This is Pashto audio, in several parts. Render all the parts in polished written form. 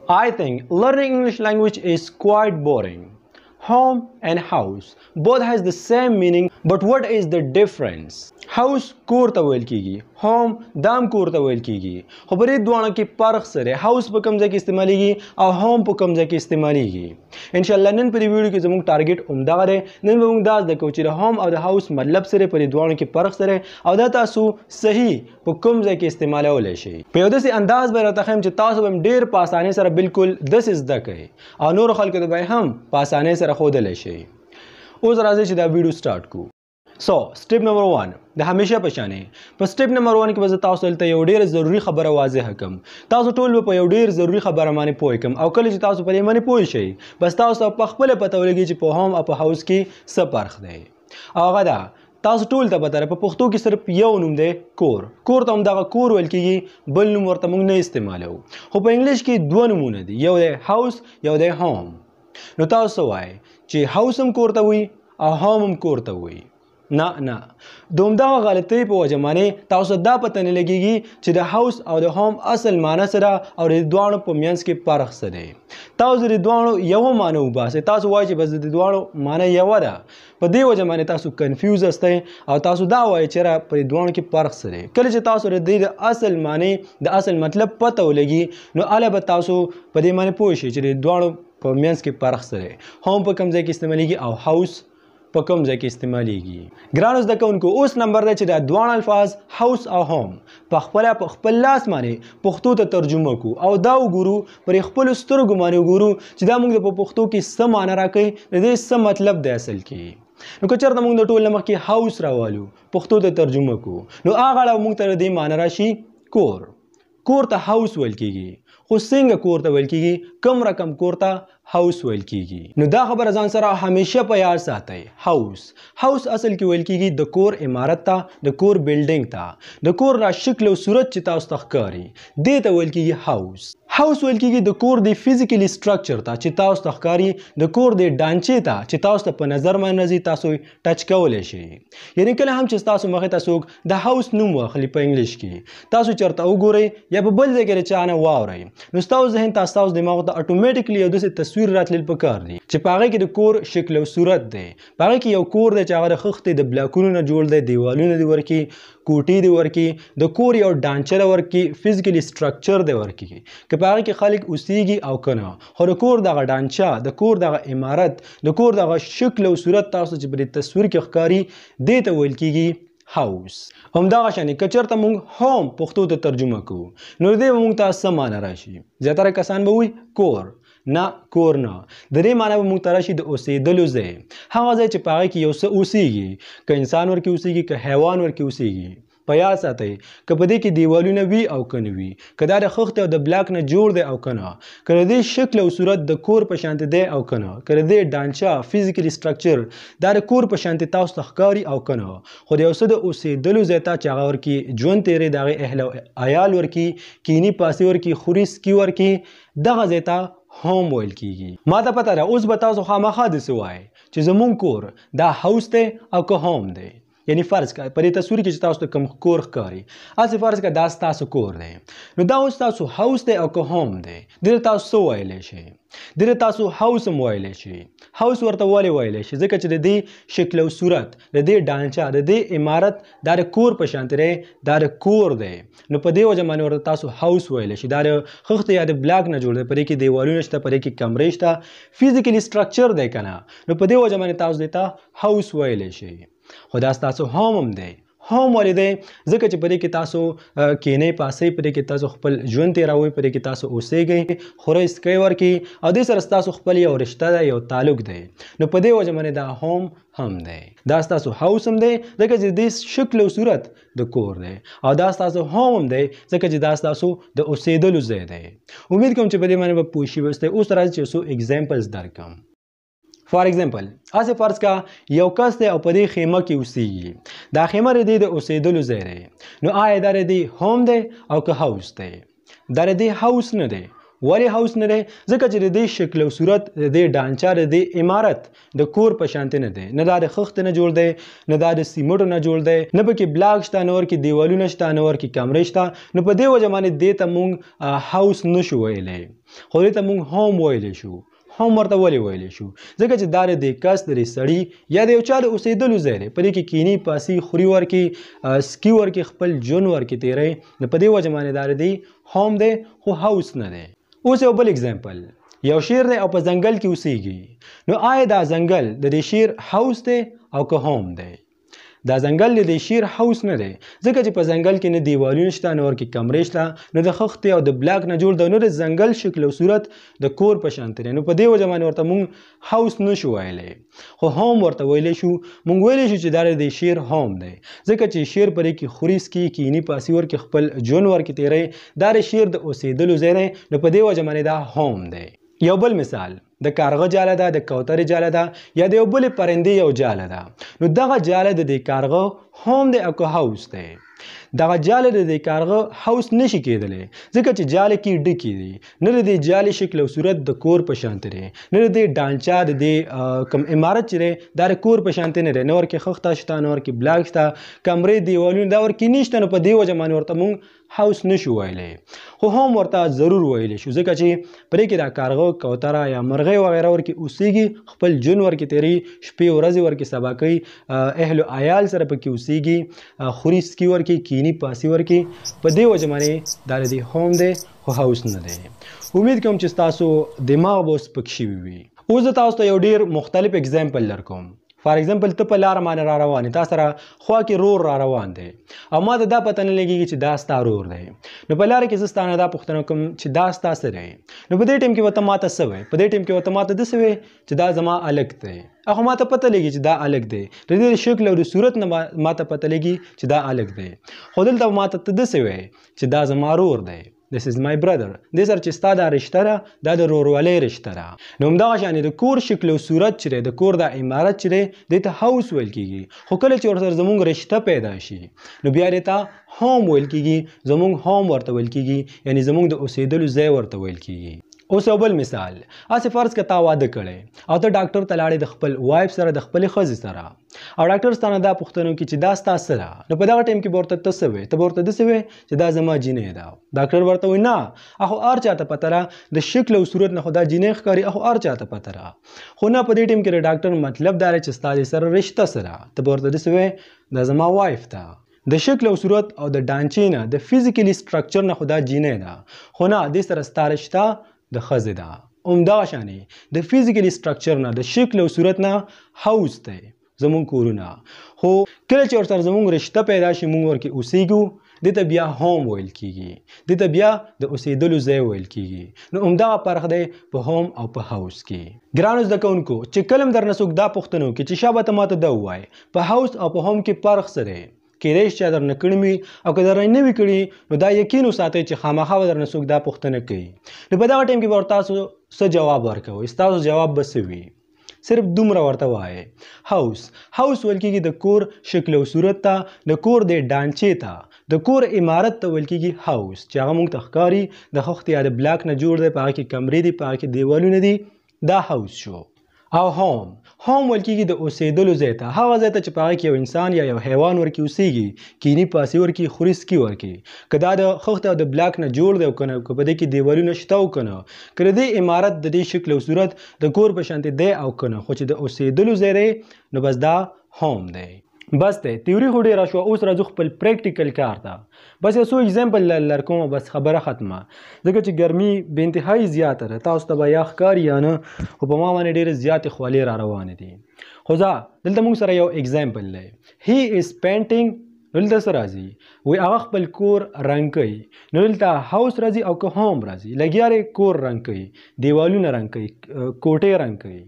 I think learning English language is quite boring. Home and house both has the same meaning, but what is the difference? House کور ته ویل کیږي، home دام کور ته ویل کیږي، خو په دې دواړو کې فرق سره house په کوم ځای کې استعمالېږي او home په کوم ځای کې استعمالېږي. ان شاء الله نن په دې ویډیو کې زموږ ټارګټ همدغه دی. نن به موږ دا زده کوو چې د home او د house مطلب سره په دې دواړو کې فرق سره او دا تاسو صحیح په کوم ځای کې استعمالولی شئ. په یو داسې انداز به راته ښیم چې تاسو به ډېر په اسانۍ سره بالکل داسې زده کوئ او نورو خلکو ته به هم په اسانۍ سره ښودلی شئ. اوس راځئ چې دا ویډیو سټارټ کړو. سو سټیپ نمبر 1 د همیشه په شانې په سټیپ نمبر 1 کې به زه تاسو ته یو ډېر ضروري خبره واضحه کړم. تاسو ټول به په یو ډېر ضروري خبره باندې پوه کړم او کله چې تاسو په دې باندې پوه شئ بس تاسو په خپله پته ولګي چې په هوم او په هاوس کې څه فرق دی. او هغه دا تاسو ټول ته پته ده په پښتو کې صرف یو نوم دی کور. کور ته همدغه کور ویل کېږي، بل نوم ورته موږ نه استعمالوو. خو په انګلش کې دوه نومونه دي، یو دی هاوس یو دی هوم. نو تاسو وایئ چې هاوس هم کور ته وایي او هوم هم کور ته وایي. نه د همدغه غلطۍ په وجه باندې تاسو دا پته نه لګېږي چې د هاوس او د هوم اصل معنی سره او د دواړو په منځ کې فرق څه دی. تاسو د دواړو یوه معنی وباسئ، تاسو وایئ چې بس د دواړو معنی یوه ده، په دې وجه باندې تاسو کنفیوز استئ او تاسو دا وایئ چې را په دواړو کې فرق څه دی. کله چې تاسو د دې د اصل معنی د اصل مطلب پته ولګي نو هله به تاسو په دې باندې پوه شئ چې د دواړو په منځ کې فرق څه دی. هوم په کوم ځای کې استعمالېږي او هاوس په کوم ځای کې استعمالېږي. ګرانو زده کوونکو اوس نمبر دی چې دا دواړه الفاظ هاوس او هوم په خپل لاس باندې پښتو ته ترجمه کړو او دا وګورو پر خپلو سترګو باندې وګورو چې دا موږ په پښتو کې څه معنی راکوي، د دې څه مطلب دی اصل کې. نو که چېرته موږ د ټول نه مخکې هاوس راوالو پښتو ته ترجمه کړو نو هغه اړه موږ ته د دې معنی راشي کور. کور ته هاوس ویل کېږي، خو څنګه کور ته ویل کېږي، کوم رقم کور ته هاوس ویل کېږي. نو دا خبره ځان سره همیشه په یاد ساتئ. هاوس اصل کې ویل کېږي د کور عمارت ته، د کور بلډینګ ته، د کور را شکل او صورت چې تاسو ته ښکاري دې ته ویل کېږي هاوس. هاوس ویل کېږي د کور د فزیکلي سټرکچر ته چې تاسو ته ښکاري، د کور د ډانچې ته چې تاسو ته په نظر باندې راځي، تاسو ټچ کولی شئ. یعنې کله هم چې تاسو مخې ته څوک د هاوس نوم واخلي په انګلش کې، تاسو چېرته وګورئ یا په بل ځای کې د چا نه واورئ نو ستاسو ذهن ته ستاسو دماغ ته اټومیټیکلي یو داسې تصویر راتلل پکار دی چې په هغې کې د کور شکل او صورت دی. په هغې کې یو کور دی چې هغه د خښتې د بلاکونو نه جوړ دی، دیوالونه دې ورکړي، کوټې دې ورکړي، د کور یو ډانچه دې ورکړي، فزیکلي سټرکچر دې ورکړي که په هغې کې خلک اوسېږي او که نه. خو د کور دغه ډانچه، د کور دغه عمارت، د کور دغه شکل او صورت تاسو چې په دې تصویر کې ښکاري دې ته ویل کېږي هاوس. همدغه شانې که چېرته موږ هوم پښتو ته ترجمه کوو نو د دې به موږ ته څه معنی راشي؟ زیاتره کسان به وایي کور. نه کور نه، د دې معنی به موږ ته راشي د اوسېدلو ځای، هغه ځای چې په هغې کې یو څه اوسېږي، که انسان ورکې اوسېږي که حیوان ورکې اوسېږي. په یاد ساتئ که په دې کې دیوالونه وي او که نه وي، که دا د خښتې او د بلاک نه جوړ دی او که نه، که د دې شکل او صورت د کور په شانتې دی او که نه، که د دې ډانچه فزیکلي سټرکچر دا د کور په شانتې تاسو ته ښکاري او که نه، خو د یو څه د اوسېدلو ځای ته چې هغه ورکړي ژوند تېری د هغې اهل او عیال ورکړي، کیني پاسې ورکړي، خوري سکي ورکړي، دغه ځای ته هوم ویل کېږي. ما ته پته ده اوس به تاسو خامخا داسې وایئ چې زموږ کور دا هاوس دی او که هوم دی. یعنی فرض کړه په دې تصویر کې چې تاسو ته کوم کور ښکاري هسې فرض کړه دا ستاسو کور دی نو دا اوس تاسو هاوس دی او که هوم دی. دې ته تاسو څه ویلی شئ؟ دې ته تاسو هاوس هم ویلی شئ. هاوس ورته ولې ویلی شئ؟ ځکه چې د دې شکل او صورت، د دې ډانچه، د دې عمارت دا د کور په شانتې دی، دا د کور دی. نو په دې وجه باندې ورته تاسو هاوس ویلی شئ. دا د خښتې یا د بلاک نه جوړ دی، په دې کې دیوالونه شته، په دې کې کمرې شته، فزیکلي سټرکچر دی که نه، نو په دې وجه باندې تاسو دې ته هاوس ویلی شئ. خو دا ستاسو هوم هم دی. هوم ولې دی؟ ځکه چې په دې کې تاسو کینئ پاسئ، په دې کې تاسو خپل ژوند تېروئ، په دې کې تاسو اوسېږئ، خورئ سکئ ورکړي او دې سره ستاسو خپل یو رشته ده، یو تعلق دی. نو په دې وجه باندې دا هوم هم دی. دا ستاسو هاوس هم دی ځکه چې د دې شکل او صورت د کور دی، او دا ستاسو هوم هم دی ځکه چې دا ستاسو د اوسېدلو ځای دی. امید کوم چې په دې باندې به پوه شوي اوسئ. اوس راځئ چې څو اګزامپلز درکړم. فار ایگزامپل هسې فرض کا یو کس دی او په دې خیمه کې اوسېږي، دا خیمه د دې د اوسېدلو ځای دی. نو آیا دا د دې هوم دی او که هاوس دی؟ دا د دې هاوس نه دی ولې هاوس نه دی؟ ځکه چې د دې شکل او صورت د دې ډانچه د دې عمارت د کور په شانتې نه دی، نه دا د خښتې نه جوړ دی، نه دا د سیمټو نه جوړ دی، نه پکې بلاک شته، نه ورکې دیوالونه شته، نه ورکې کمرې شته. نو په دې وجه باندې دې ته موږ هاوس نشو ویلی، خو دې ته موږ هوم ویلی شو. هوم ورته ولې ویلی شو؟ ځکه چې دا د کس د سړي یا د یو چا د اوسېدلو ځای دی، په دې کې کینی پاسي خوري ورکې سکي ورکې خپل ژوند ورکې تیری، نو په دې وجه باندې دا د دې هوم دی خو هاوس نه دی. اوس یو بل اگزامپل، یو شیر دی او په ځنګل کې اوسېږي، نو آیا دا ځنګل د دې شیر هاوس دی او که هوم دی؟ دا ځنګل د دې شیر هاوس نه دی، ځکه چې په ځنګل کې نه دیوالونه شته، نه ورکې کمرې شته، نه د خښتې او د بلاک نه جوړ دی، نو د ځنګل شکل او صورت د کور په شانتې دی. نو په دې وجه باندې ورته موږ هاوس نشو ویلی، خو هوم ورته ویلی شو. موږ ویلی شو چې دا د دې شیر هوم دی، ځکه چې شیر پرې کې خوري سکي کینی پاسي ورکې خپل ژوند ورکې تیری، دا د شیر د اوسېدلو ځای دی، نو په دې وجه باندې دا هوم دی. یو بل مثال، د کارغه جاله ده، د کوترې جاله ده، یا د یو بلې پرندې یو جاله ده. نو دغه جاله د دې کارغه هوم دی او که هاوس دی؟ دغه جاله د دې کارغه هاوس نشي کېدلی، ځکه چې جاله کې ډکې دي، نه د دې جالې شکل او صورت د کور په شانتې دی، نه د دې ډانچه د دې کوم عمارت چې دی دا د کور په شانتې نه دی، نه ورکې خښته شته، نه ورکې بلاک شته، کمرې دیوالونه دا ورکې نشته. نو په دې وجه باندې ورته موږ هاوس نشو ویلی، خو هوم ورته ضرور ویلی شو، ځکه چې پرې کې دا کارغه، کوتره یا مرغۍ وغیره ورکې اوسېږي، خپل ژوند ورکې تیری، شپې ورځې ورکې سبا کوي، اهل و عیال سره پکې اوسېږي، خوري سکي ورکې کینی پاسي ورکې. په دې وجه باندې دا د دې هوم دی خو هاوس نه دی. امید کوم چې ستاسو دماغ به اوس پک شوي وي. اوس زه تاسو ته یو ډېر مختلف اگزامپل درکوم. فار ایگزامپل ته په لاره باندې را روان یې، تا سره خوا کې رور را روان دی او ما ته دا پته نه لګېږي چې دا ستا رور دی. نو په لاره کې زه ستا نه دا پوښتنه کوم چې دا ستا څه دی؟ نو په دې ټایم کې ورته ما ته څه وایي؟ په دې ټایم کې ورته ما ته داسې وایي چې دا زما هلک دی، خو ما ته پته لګي چې دا هلک دی، د دې شکل او د صورت نه ما ته پته لګي چې دا هلک دی. خو دلته ما ته داسې وایي چې دا زما رور دی، This is my brother. دې سره چې ستا دا رشته ده دا د ورورولۍ رشته ده. نو همدغه شانې د کور شکل او صورت چې دی، د کور دا عمارت چې دی، دې ته هاوس ویل کېږي. خو کله چې ورسره زموږ رشته پیدا شي نو بیا دې ته هوم ویل کېږي، زموږ هوم ورته ویل کېږي، یعنې زموږ د اوسېدلو ځای ورته ویل کېږي. اوس یو بل مثال، هسې فرض که تا واده کړی او ته ډاکټر ته لاړې د خپل وایف سره، د خپلې ښځې سره، او ډاکټر ستا نه دا پوښتنه وکړي چې دا ستا څه ده؟ نو په دغه ټایم کې به ورته ته څه وایې؟ ته به ورته داسې وایې چې دا زما جینۍ ده. ډاکټر ورته وایي نه، خو هر چاته پته ده، د شکل او صورت نه خو دا جینۍ ښکاري، خو هر چاته پته ده. خو نه، په دې ټایم کې د ډاکټر مطلب دا دی چې ستا دې سره رشته څه ده؟ ته به ورته داسې وایې دا زما وایف ده. د شکل او صورت او د ډانچې نه، د فزیکلي سټرکچر نه خو دا جینۍ ده، خو نه، دې سره ستا رشته د ښځې ده. همدغه شانې د فزیکلي سټرکچر نه، د شکل او صورت نه هاوس دی، زموږ کورونه. خو کله چې ورسره زموږ رشته پیدا شي، موږ ورکې اوسېږو، دې ته بیا هوم ویل کېږي، دې ته بیا د اوسېدلو ځای ویل کېږي. نو همدغه فرق دی په هوم او په هاوس کې. ګرانو زده کوونکو، چې کله هم درنه څوک دا پوښتنه وکړي چې شابه ته ماته دا ووایې په هاوس او په هوم کې فرق څه دی؟ کېدای شي چې درنه کړي وي، او که درنه نه وي کړي نو دا یقین وساتئ چې خامخا به درنه څوک دا پوښتنه کوي. نو په دغه ټایم کې به ورته تاسو څه جواب ورکوئ؟ ستاسو جواب به څه وي؟ صرف دومره ورته وایئ، هاوس. هاوس ویل کېږي د کور شکل او صورت ته، د کور د ډانچې ته، د کور عمارت ته ویل کېږي هاوس، چې هغه موږ ته ښکاري د خښتې یا د بلاک نه جوړ دی، په هغه کې کمرې دي، په هغه کې دیوالونه دي، دا هاوس شو. او هوم ویل کېږي د اوسېدلو ځای ته، هغه ځای ته چې په هغه کې یو انسان یا یو حیوان ورکې اوسېږي، کینی پاسي ورکې، خوري سکي ورکې، که دا د خښتې او د بلاک نه جوړ دی او که نه، که په دې کې دیوالونه شته او که نه، که د دې عمارت د دې شکل او صورت د کور په شانتې دی او که نه، خو چې د اوسېدلو ځای دی نو بس دا هوم دی. بس دی، تیوري خو ډېره شوه، اوس راځو خپل پریکټیکل کار ته. بس یو څو اگزامپل درکوم، بس خبره ختمه، ځکه چې ګرمي بې انتهایي زیاته ده، تاسو ته به یا ښکاري یا نه، خو په ما باندې ډېرې زیاتې خولې را روانې دي. خو ځه دلته موږ سره یو اگزامپل دی، هی از پینټینګ. نو دلته څه راځي؟ وایي هغه خپل کور رنګ کوي. نو دلته هاوس راځي او که هوم راځي، لګیا کور رنګ کوي، دیوالونه رنګ کوي، کوټې رنګ کوي.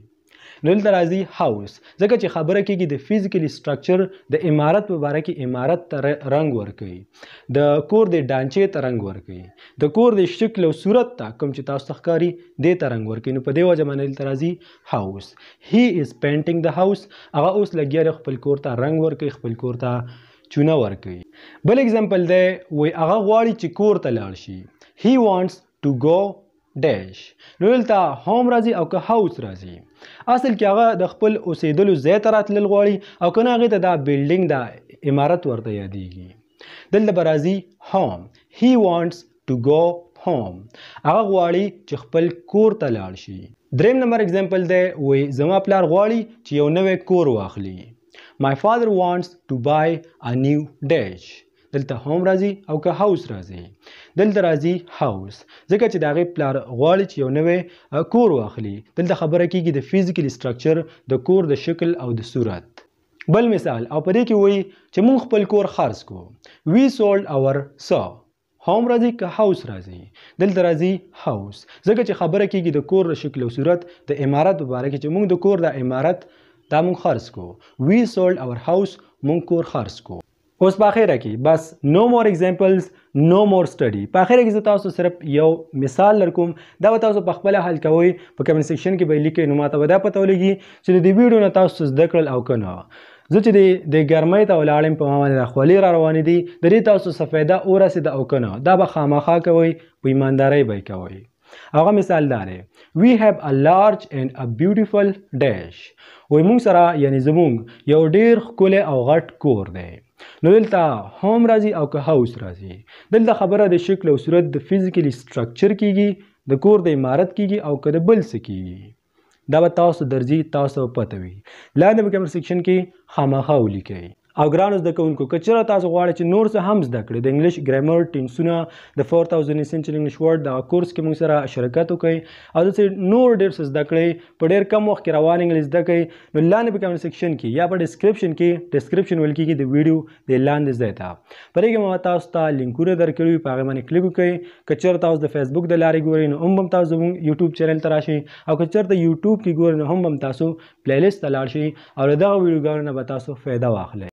نو دلته راځي هاوس، ځکه چې خبره کېږي د فزیکلي سټرکچر، د عمارت په باره کې عمارت ته رنګ ورکوي، د کور د ډانچې ته رنګ ورکوي، د کور د شکل او صورت ته کوم چې تاسو ته ښکاري دې ته رنګ ورکوي. نو په دې وجه باندې دلته راځي هاوس. هی از پینټینګ د هاوس، هغه اوس لګیا دی خپل کور ته رنګ ورکوي، خپل کور ته چونه ورکوي. بل اگزامپل دی، وایي هغه غواړي چې کور ته لاړ شي، هی وانټس ټو گو ډیش. نو دلته هوم راځي او که هاوس راځي. اصل کې هغه د خپل اوسېدلو ځای ته راتلل غواړي او که نه هغې ته دا بلډینګ دا عمارت ورته یادېږي. دلته به راځي هوم. he wants to go home. هغه غواړي چې خپل کور ته لاړ شي. دریم نمبر اگزامپل دی وایي زما پلار غواړي چې یو نوی کور واخلي. My father wants to buy a new dish. دلته هوم راځي او که هاوس راځي. دلته راځي هاوس ځکه چې د هغې پلار غواړي چې یو نوی کور واخلي. دلته خبره کېږي د فزیکل اسټرکچر د کور د شکل او د صورت. بل مثال او په دې کې وایي چې موږ خپل کور خرڅ کړو. We sold our saw. هوم راځي که هاوس راځي. دلته راځي هاوس ځکه چې خبره کېږي د کور د شکل او صورت د عمارت په باره کې چې موږ د کور د عمارت دا موږ خرڅ کړو. We sold our house. موږ کور خرڅ کړو. اوس په اخره کې بس no more examples, no more study. په اخره کې زه تاسو صرف یو مثال لرکوم دا به تاسو په خپله حل کوئ. په کمنټ سیکشن کې به یې لیکئ نو ماته به دا پته ولګي چې د دې ویډیو نه تاسو زده کړل او که نه. زه چې د ګرمۍ ته ولاړم په ما باندې دا خولې را روانې دي د دې تاسو څه فایده ورسېده او که نه دا به خامخا کوئ په ایماندارۍ به یې کوئ. هغه مثال دا دی We have a large and a beautiful dish. وایي موږ سره یعنې زموږ یو ډېر ښکلی او غټ کور دی. نو دلته هوم راځي او که هاوس راځي. دلته خبره د شکل او صورت د فزیکل اسټرکچر کېږي د کور د عمارت کېږي او که د بل څه کېږي. دا به تاسو درځي تاسو پته وي. لاندې په کمنټ سیکشن کې خامخا ولیکئ. او ګرانو زده کوونکو که چېرته تاسو غواړئ چې نور څه هم زده کړئ د انګلش ګرامر ټینسونه د 4000 اسینشل انګلش ورډ دغه کورس کې موږ سره شرکت وکړئ او داسې نور ډېر څه زده کړئ په ډېر کم وخت کې روان انګلیش زده کړئ نو لاندې په کمنټ سیکشن کې یا په ډسکرپشن کې ډسکرپشن ویل کېږي د ویډیو د لاندې ځای ته په دې کې مو تاسو ته لینکونه درکړي وي په هغې باندې کلیک وکړئ. که چېرته تاسو د فیسبوک د لارې ګورئ نو هم تاسو زموږ یوټیوب چینل ته راشئ او که چېرته یوټیوب کې ګورئ نو هم تاسو پلی لیست ته لاړ شئ او له دغه ویډیوګانو نه به تاسو فایده واخلئ.